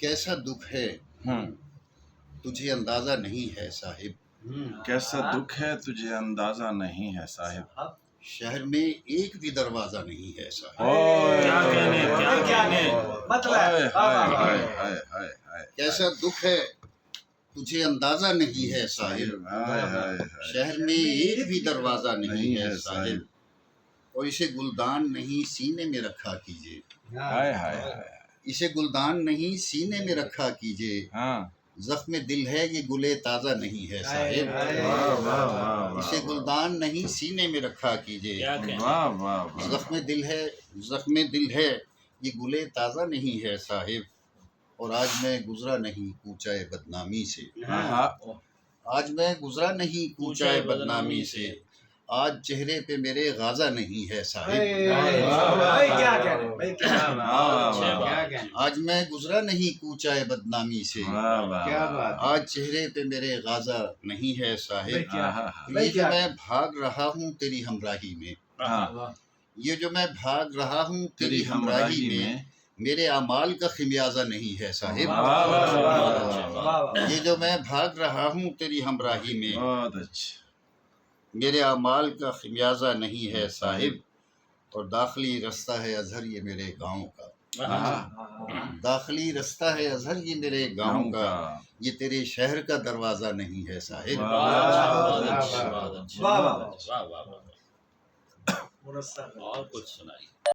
کیسا دکھ ہے تجھے اندازہ نہیں ہے صاحب، کیسا دکھ ہے تجھے اندازہ نہیں ہے صاحب، شہر میں ایک بھی دروازہ نہیں ہے صاحب، کیا کہنے کیسا دکھ ہے تجھے اندازہ نہیں ہے صاحب، شہر میں ایک بھی دروازہ نہیں ہے صاحب، اور اسے گلدان نہیں سینے میں رکھا کیجیے، اسے گلدان نہیں سینے میں رکھا کیجیے، زخم دل ہے یہ گلے تازہ نہیں ہے صاحب، اسے گلدان نہیں سینے میں رکھا کیجیے، زخم دل ہے یہ گلے تازہ نہیں ہے صاحب، اور آج میں گزرا نہیں کوچہ بدنامی سے، آج میں گزرا نہیں کوچہ بدنامی سے، آج چہرے پہ میرے غازہ نہیں ہے صاحب، آج میں گزرا نہیں کوچہ بدنامی سے، آج چہرے پہ میرے غازہ نہیں ہے صاحب، یہ جو میں بھاگ رہا ہوں تیری ہمراہی میں، یہ جو میں بھاگ رہا ہوں تیری ہمراہی میں، میرے اعمال کا خمیازہ نہیں ہے صاحب، یہ جو میں بھاگ رہا ہوں تیری ہمراہی میں، میرے اعمال کا خمیازہ نہیں ہے صاحب، اور داخلی رستہ ہے اظہر یہ میرے گاؤں کا، داخلی رستہ ہے اظہر یہ میرے گاؤں کا، یہ تیرے شہر کا دروازہ نہیں ہے صاحب، اور کچھ سنائی۔